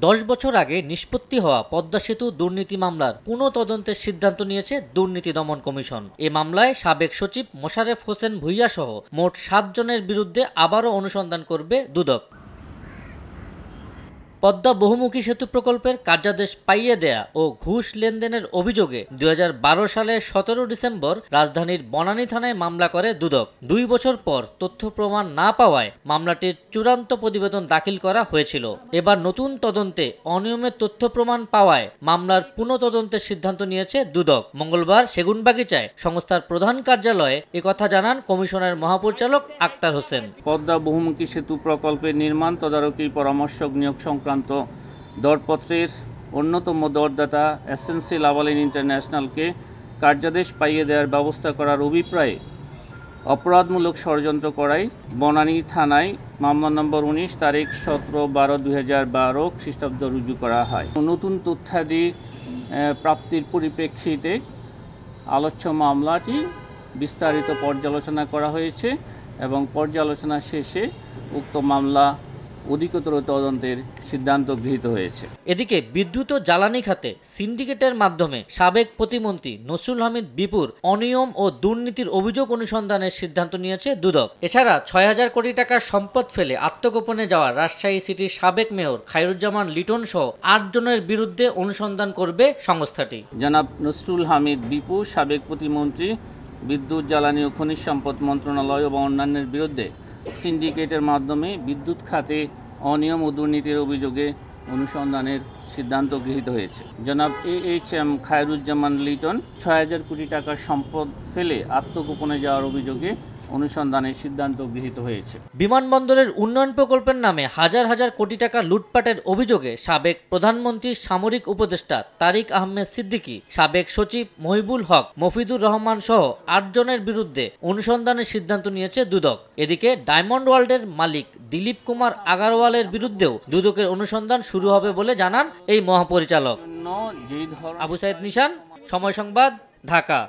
10 বছর আগে নিষ্পত্তি হওয়া পদ্মা সেতু দুর্নীতি মামলার পুনঃতদন্তের সিদ্ধান্ত নিয়েছে দুর্নীতি দমন কমিশন। এ মামলায় সাবেক সচিব মোশারেফ হোসেন ভূঁইয়া সহ মোট 7 জনের বিরুদ্ধে আবারও অনুসন্ধান করবে দুদক। পদ্মা বহুমুখী সেতু প্রকল্পের কার্যাদেশ পাইয়ে দেয়া ও ঘুষ লেনদেনের অভিযোগে 2012 সালের 17 ডিসেম্বর রাজধানীর বনানী থানায় মামলা করে দুদক। 2 বছর পর তথ্য প্রমাণ না পাওয়ায় মামলাটির চূড়ান্ত প্রতিবেদন দাখিল করা হয়েছিল। এবার নতুন তদন্তে অনিয়মের তথ্য প্রমাণ পাওয়ায় মামলার পুনঃতদন্তের সিদ্ধান্ত নিয়েছে দুদক। মঙ্গলবার সেগুনবাগিচায় সংস্থার প্রধান কার্যালয়ে একথা জানান কমিশনের মহাপরিচালক আক্তার হোসেন। পদ্মা বহুমুখী সেতু প্রকল্পের নির্মাণ তদারকি পরামর্শক নিয়োগ সংক্রান্ত দরপত্রের অন্যতম দরদাতা এসএনসি লাভালিন ইন্টারন্যাশনালকে কার্যাদেশ পাইয়ে দেওয়ার ব্যবস্থা করার অভিপ্রায়ে অপরাধমূলক ষড়যন্ত্র করায় বনানী থানায় মামলা নম্বর 19 তারিখ 17/12/2012 খ্রিস্টাব্দ রুজু করা হয়। নতুন তথ্যাদি প্রাপ্তির পরিপ্রেক্ষিতে আলোচ্য মামলাটি বিস্তারিত পর্যালোচনা করা হয়েছে এবং পর্যালোচনা শেষে উক্ত মামলা অধিকতর তদন্তের সিদ্ধান্ত গৃহীত হয়েছে। এদিকে বিদ্যুৎ ও জ্বালানি খাতে সিন্ডিকেটের মাধ্যমে সাবেক প্রতিমন্ত্রী নসরুল হামিদ বিপুর অনিয়ম ও দুর্নীতির অভিযোগ অনুসন্ধানের সিদ্ধান্ত নিয়েছে দুদক। এছাড়া 6,000 কোটি টাকার সম্পদ ফেলে আত্মগোপনে যাওয়া রাজশাহী সিটির সাবেক মেয়র খায়রুজ্জামান লিটন সহ 8 জনের বিরুদ্ধে অনুসন্ধান করবে সংস্থাটি। জনাব নসরুল হামিদ বিপু, সাবেক প্রতিমন্ত্রী, বিদ্যুৎ জ্বালানি ও খনিজ সম্পদ মন্ত্রণালয় এবং অন্যান্যের বিরুদ্ধে সিন্ডিকেটের মাধ্যমে বিদ্যুৎ খাতে অনিয়ম ও দুর্নীতির অভিযোগে অনুসন্ধানের সিদ্ধান্ত গৃহীত হয়েছে। জনাব AHM খায়রুজ্জামান লিটন 6,000 কোটি টাকার সম্পদ ফেলে আত্মগোপনে যাওয়ার অভিযোগে অনুসন্ধানের সিদ্ধান্ত গৃহীত হয়েছে। বিমানবন্দরের উন্নয়ন প্রকল্পের নামে হাজার হাজার কোটি টাকা লুটপাটের অভিযোগে সাবেক প্রধানমন্ত্রীর সামরিক উপদেষ্টা তারিক আহমেদ সিদ্দিকী, সাবেক সচিব মহিবুল হক, মফিদুর রহমান সহ 8 জনের বিরুদ্ধে অনুসন্ধানের সিদ্ধান্ত নিয়েছে দুদক। এদিকে ডায়মন্ড ওয়ার্ল্ডের মালিক দিলীপ কুমার আগারওয়ালের বিরুদ্ধেও দুদকের অনুসন্ধান শুরু হবে বলে জানান এই মহাপরিচালক। যেই ধরনের আবু সাইদ নিশান, সময় সংবাদ, ঢাকা।